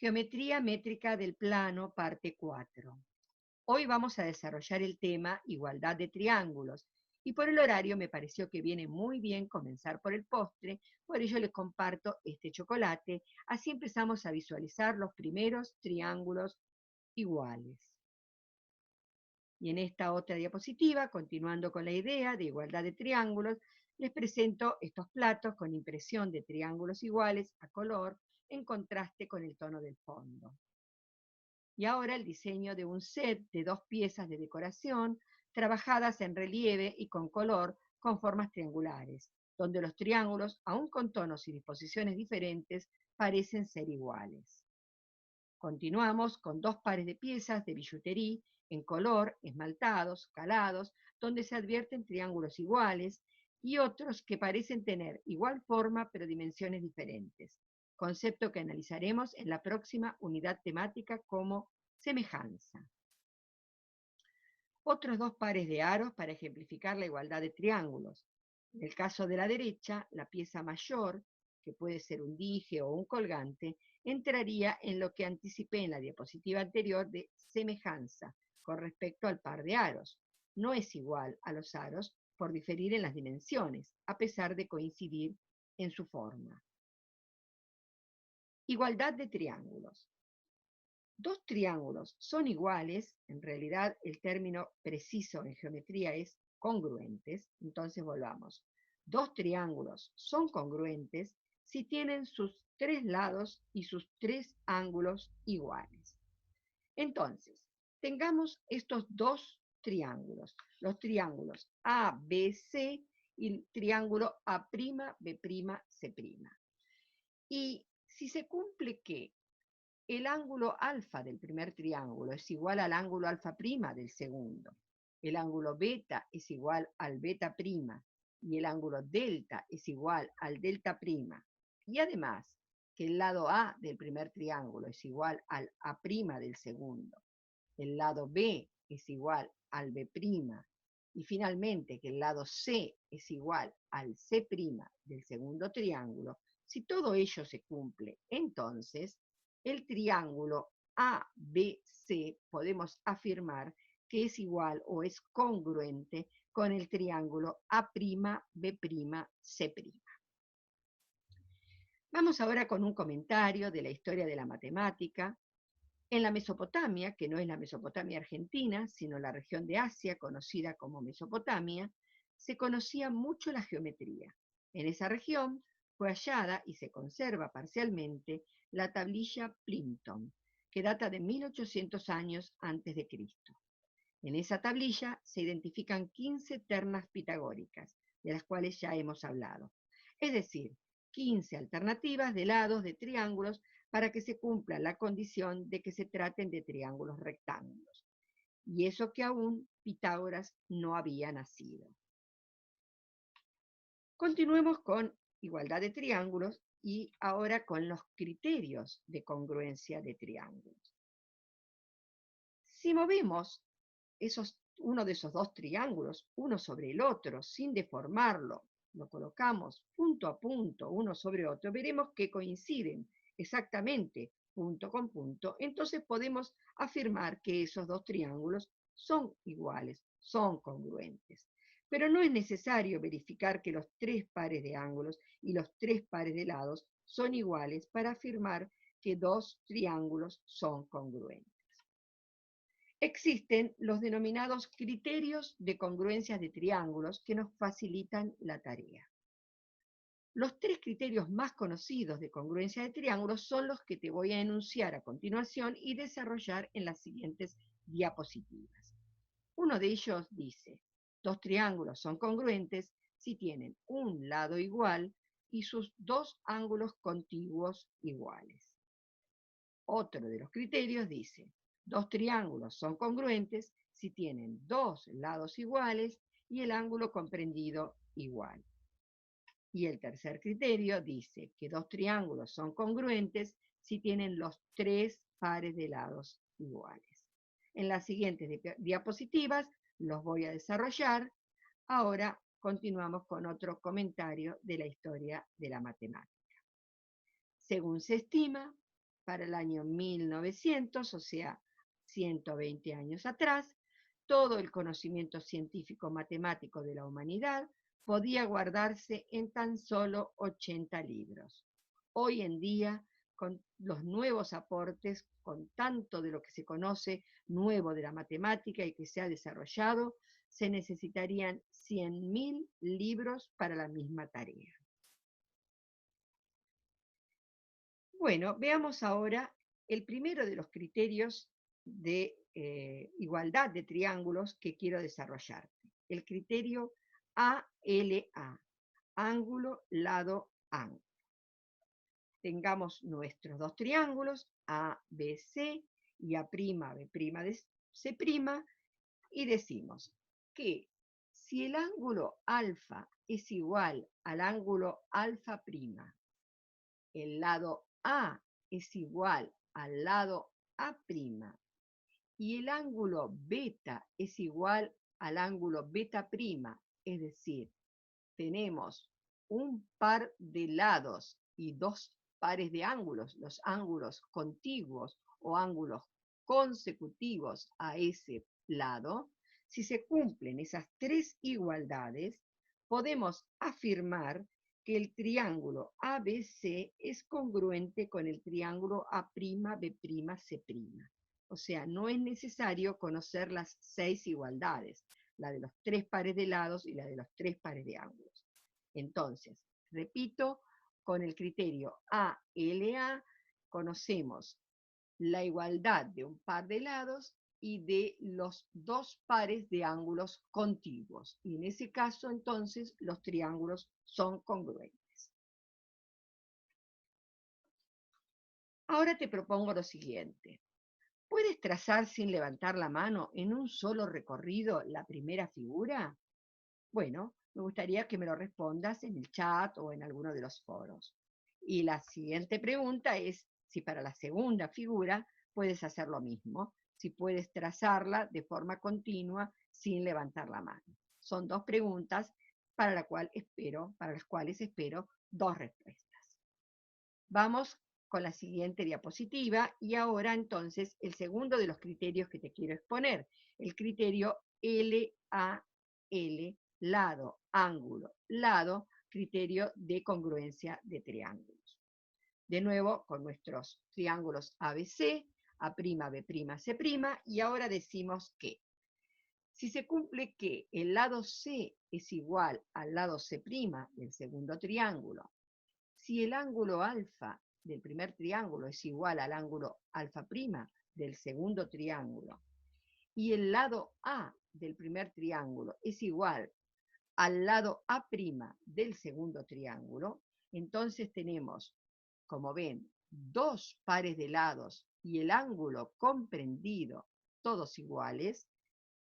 Geometría métrica del plano, parte 4. Hoy vamos a desarrollar el tema igualdad de triángulos, y por el horario me pareció que viene muy bien comenzar por el postre, por ello les comparto este chocolate, así empezamos a visualizar los primeros triángulos iguales. Y en esta otra diapositiva, continuando con la idea de igualdad de triángulos, les presento estos platos con impresión de triángulos iguales a color en contraste con el tono del fondo. Y ahora el diseño de un set de 2 piezas de decoración trabajadas en relieve y con color con formas triangulares, donde los triángulos, aun con tonos y disposiciones diferentes, parecen ser iguales. Continuamos con 2 pares de piezas de billutería en color, esmaltados, calados, donde se advierten triángulos iguales y otros que parecen tener igual forma pero dimensiones diferentes, concepto que analizaremos en la próxima unidad temática como semejanza. Otros 2 pares de aros para ejemplificar la igualdad de triángulos. En el caso de la derecha, la pieza mayor, que puede ser un dije o un colgante, entraría en lo que anticipé en la diapositiva anterior de semejanza con respecto al par de aros. No es igual a los aros por diferir en las dimensiones, a pesar de coincidir en su forma. Igualdad de triángulos. 2 triángulos son iguales, en realidad el término preciso en geometría es congruentes, entonces volvamos. 2 triángulos son congruentes si tienen sus 3 lados y sus 3 ángulos iguales. Entonces, tengamos estos 2 triángulos, los triángulos ABC y el triángulo A'B', C'. Y si se cumple que el ángulo alfa del primer triángulo es igual al ángulo alfa' del segundo, el ángulo beta es igual al beta' y el ángulo delta es igual al delta', y además que el lado A del primer triángulo es igual al A' del segundo, el lado B es igual al B', y finalmente que el lado C es igual al C' del segundo triángulo, si todo ello se cumple, entonces el triángulo ABC podemos afirmar que es igual o es congruente con el triángulo A'B', C'. Vamos ahora con un comentario de la historia de la matemática. En la Mesopotamia, que no es la Mesopotamia argentina, sino la región de Asia conocida como Mesopotamia, se conocía mucho la geometría. En esa región fue hallada y se conserva parcialmente la tablilla Plimpton, que data de 1800 años antes de Cristo. En esa tablilla se identifican 15 ternas pitagóricas, de las cuales ya hemos hablado. Es decir, 15 alternativas de lados de triángulos para que se cumpla la condición de que se traten de triángulos rectángulos. Y eso que aún Pitágoras no había nacido. Continuemos con igualdad de triángulos y ahora con los criterios de congruencia de triángulos. Si movemos uno de esos 2 triángulos, uno sobre el otro, sin deformarlo, lo colocamos punto a punto, uno sobre otro, veremos que coinciden exactamente punto con punto, entonces podemos afirmar que esos 2 triángulos son iguales, son congruentes. Pero no es necesario verificar que los 3 pares de ángulos y los 3 pares de lados son iguales para afirmar que 2 triángulos son congruentes. Existen los denominados criterios de congruencia de triángulos que nos facilitan la tarea. Los 3 criterios más conocidos de congruencia de triángulos son los que te voy a enunciar a continuación y desarrollar en las siguientes diapositivas. Uno de ellos dice, 2 triángulos son congruentes si tienen un lado igual y sus 2 ángulos contiguos iguales. Otro de los criterios dice, 2 triángulos son congruentes si tienen 2 lados iguales y el ángulo comprendido igual. Y el tercer criterio dice que 2 triángulos son congruentes si tienen los 3 pares de lados iguales. En las siguientes diapositivas los voy a desarrollar. Ahora continuamos con otro comentario de la historia de la matemática. Según se estima, para el año 1900, o sea, 120 años atrás, todo el conocimiento científico matemático de la humanidad podía guardarse en tan solo 80 libros. Hoy en día, con los nuevos aportes, con tanto de lo que se conoce nuevo de la matemática y que se ha desarrollado, se necesitarían 100.000 libros para la misma tarea. Bueno, veamos ahora el primero de los criterios de igualdad de triángulos que quiero desarrollar. El criterio ALA, ángulo, lado, ángulo. Tengamos nuestros dos triángulos, ABC y A', B', C', y decimos que si el ángulo alfa es igual al ángulo alfa', el lado A es igual al lado A' y el ángulo beta es igual al ángulo beta', es decir, tenemos un par de lados y dos pares de ángulos, los ángulos contiguos o ángulos consecutivos a ese lado, si se cumplen esas tres igualdades, podemos afirmar que el triángulo ABC es congruente con el triángulo A'B', C'. O sea, no es necesario conocer las 6 igualdades, la de los 3 pares de lados y la de los 3 pares de ángulos. Entonces, repito, con el criterio ALA conocemos la igualdad de un par de lados y de los dos pares de ángulos contiguos. Y en ese caso, entonces, los triángulos son congruentes. Ahora te propongo lo siguiente. ¿Puedes trazar sin levantar la mano en un solo recorrido la primera figura? Bueno, me gustaría que me lo respondas en el chat o en alguno de los foros. Y la siguiente pregunta es si para la segunda figura puedes hacer lo mismo, si puedes trazarla de forma continua sin levantar la mano. Son dos preguntas para las cuales espero dos respuestas. Vamos con la siguiente diapositiva y ahora entonces el segundo de los criterios que te quiero exponer, el criterio LAL, lado, ángulo, lado, criterio de congruencia de triángulos. De nuevo, con nuestros triángulos ABC, A', B', C', y ahora decimos que si se cumple que el lado C es igual al lado C' del segundo triángulo, si el ángulo alfa del primer triángulo es igual al ángulo alfa' del segundo triángulo, y el lado A del primer triángulo es igual al lado A' del segundo triángulo, entonces tenemos, como ven, dos pares de lados y el ángulo comprendido todos iguales.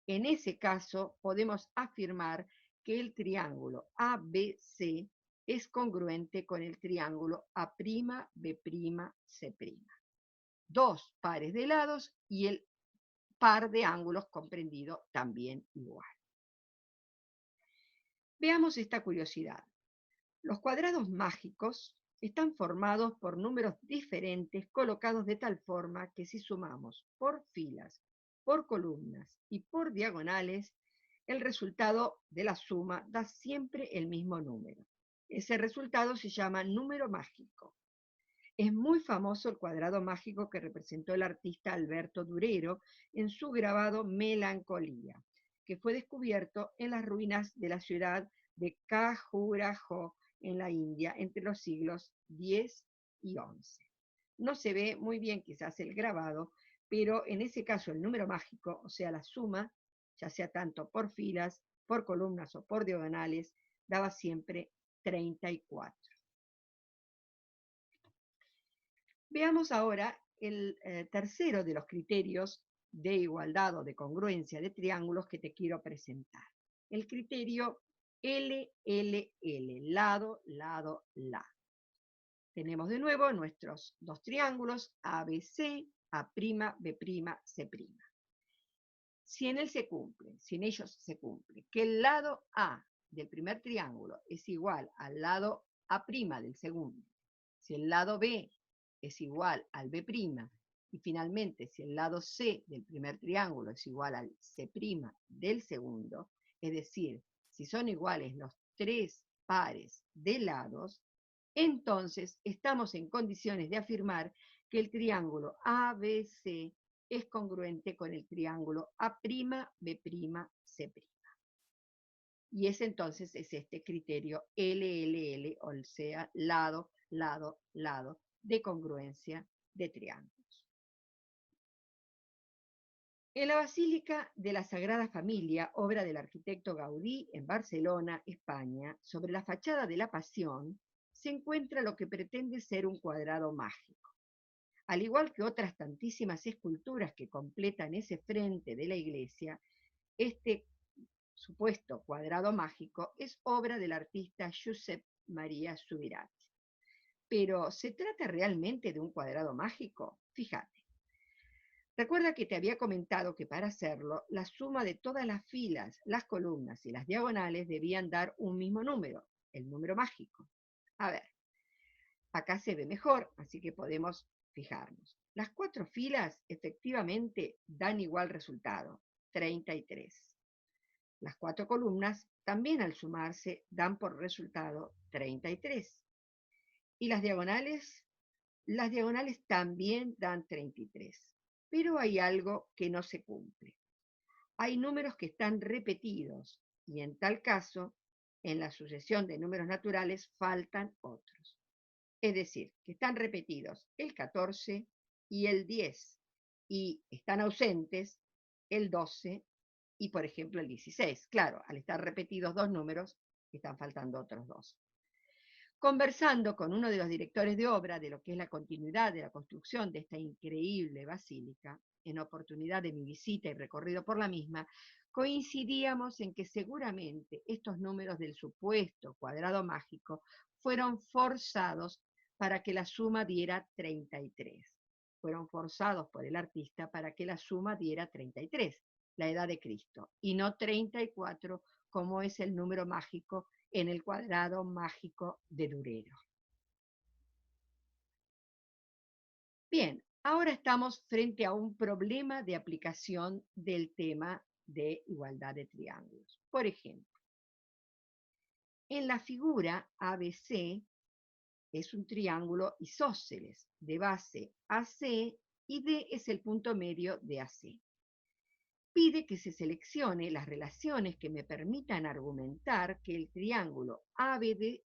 En ese caso podemos afirmar que el triángulo ABC es congruente con el triángulo A'B', C'. Dos pares de lados y el par de ángulos comprendido también igual. Veamos esta curiosidad. Los cuadrados mágicos están formados por números diferentes colocados de tal forma que si sumamos por filas, por columnas y por diagonales, el resultado de la suma da siempre el mismo número. Ese resultado se llama número mágico. Es muy famoso el cuadrado mágico que representó el artista Alberto Durero en su grabado Melancolía, que fue descubierto en las ruinas de la ciudad de Khajuraho, en la India, entre los siglos X y XI. No se ve muy bien quizás el grabado, pero en ese caso el número mágico, o sea la suma, ya sea tanto por filas, por columnas o por diagonales, daba siempre 34. Veamos ahora el tercero de los criterios de igualdad o de congruencia de triángulos que te quiero presentar. El criterio LLL, lado, lado, lado. Tenemos de nuevo nuestros dos triángulos ABC, A', B', C'. Si en ellos se cumple que el lado A del primer triángulo es igual al lado A' del segundo, si el lado B es igual al B', y finalmente si el lado C del primer triángulo es igual al C' del segundo, es decir, si son iguales los tres pares de lados, entonces estamos en condiciones de afirmar que el triángulo ABC es congruente con el triángulo A'B', C'. Y ese entonces es este criterio LLL, o sea, lado, lado, lado, de congruencia de triángulos. En la Basílica de la Sagrada Familia, obra del arquitecto Gaudí en Barcelona, España, sobre la fachada de la Pasión, se encuentra lo que pretende ser un cuadrado mágico. Al igual que otras tantísimas esculturas que completan ese frente de la iglesia, este supuesto cuadrado mágico es obra del artista Josep Maria Subirats. Pero, ¿se trata realmente de un cuadrado mágico? Fíjate. Recuerda que te había comentado que para hacerlo, la suma de todas las filas, las columnas y las diagonales debían dar un mismo número, el número mágico. A ver, acá se ve mejor, así que podemos fijarnos. Las 4 filas efectivamente dan igual resultado, 33. Las 4 columnas también al sumarse dan por resultado 33. Y las diagonales también dan 33. Pero hay algo que no se cumple. Hay números que están repetidos y en tal caso, en la sucesión de números naturales faltan otros. Es decir, que están repetidos el 14 y el 10 y están ausentes el 12 y, por ejemplo, el 16. Claro, al estar repetidos 2 números, están faltando otros 2. Conversando con uno de los directores de obra de lo que es la continuidad de la construcción de esta increíble basílica, en oportunidad de mi visita y recorrido por la misma, coincidíamos en que seguramente estos números del supuesto cuadrado mágico fueron forzados para que la suma diera 33. Fueron forzados por el artista para que la suma diera 33, la edad de Cristo, y no 34, como es el número mágico en el cuadrado mágico de Durero. Bien, ahora estamos frente a un problema de aplicación del tema de igualdad de triángulos. Por ejemplo, en la figura ABC es un triángulo isósceles de base AC y D es el punto medio de AC. Pide que se seleccione las relaciones que me permitan argumentar que el triángulo ABD,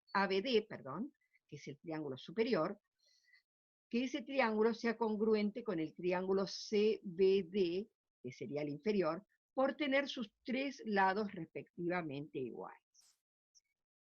que es el triángulo superior, que ese triángulo sea congruente con el triángulo CBD, que sería el inferior, por tener sus 3 lados respectivamente iguales.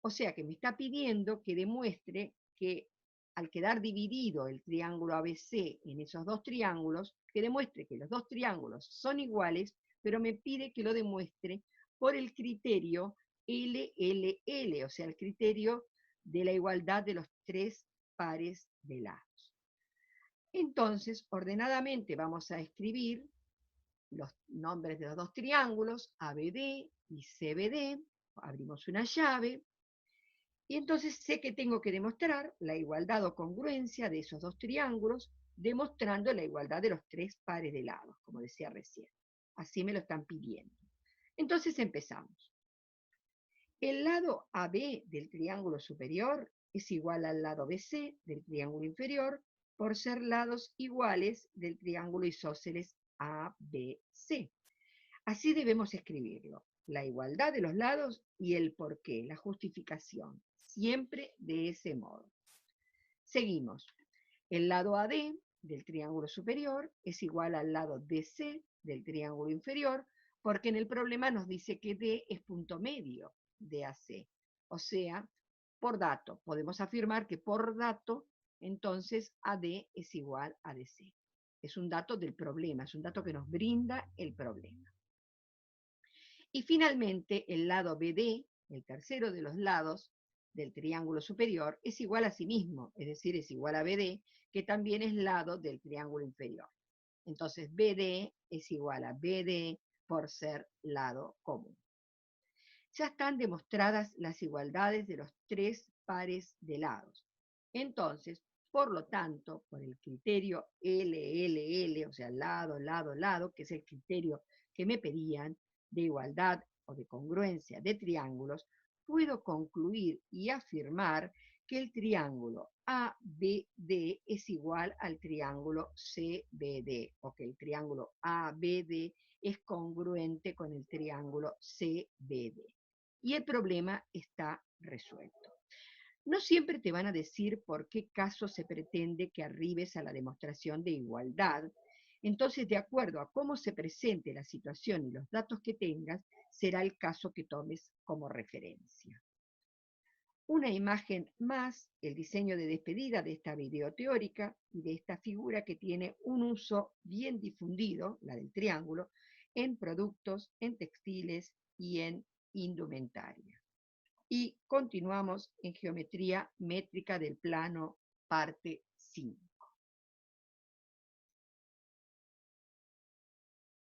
O sea que me está pidiendo que demuestre que al quedar dividido el triángulo ABC en esos 2 triángulos, que demuestre que los 2 triángulos son iguales, pero me pide que lo demuestre por el criterio LLL, o sea, el criterio de la igualdad de los 3 pares de lados. Entonces, ordenadamente vamos a escribir los nombres de los 2 triángulos, ABD y CBD, abrimos una llave, y entonces sé que tengo que demostrar la igualdad o congruencia de esos 2 triángulos, demostrando la igualdad de los 3 pares de lados, como decía recién. Así me lo están pidiendo. Entonces empezamos. El lado AB del triángulo superior es igual al lado BC del triángulo inferior, por ser lados iguales del triángulo isósceles ABC. Así debemos escribirlo. La igualdad de los lados y el porqué, la justificación. Siempre de ese modo. Seguimos. El lado AD del triángulo superior es igual al lado DC del triángulo inferior, porque en el problema nos dice que D es punto medio de AC. O sea, por dato, podemos afirmar que por dato, entonces AD es igual a DC. Es un dato del problema, es un dato que nos brinda el problema. Y finalmente, el lado BD, el tercero de los lados del triángulo superior, es igual a sí mismo, es decir, es igual a BD, que también es lado del triángulo inferior. Entonces, BD es igual a BD por ser lado común. Ya están demostradas las igualdades de los 3 pares de lados. Entonces, Por lo tanto, por el criterio LLL, o sea, lado, lado, lado, que es el criterio que me pedían de igualdad o de congruencia de triángulos, puedo concluir y afirmar que el triángulo ABD es igual al triángulo CBD, o que el triángulo ABD es congruente con el triángulo CBD. Y el problema está resuelto. No siempre te van a decir por qué caso se pretende que arribes a la demostración de igualdad. Entonces, de acuerdo a cómo se presente la situación y los datos que tengas, será el caso que tomes como referencia. Una imagen más, el diseño de despedida de esta video teórica y de esta figura que tiene un uso bien difundido, la del triángulo, en productos, en textiles y en indumentaria. Y continuamos en geometría métrica del plano, parte 5.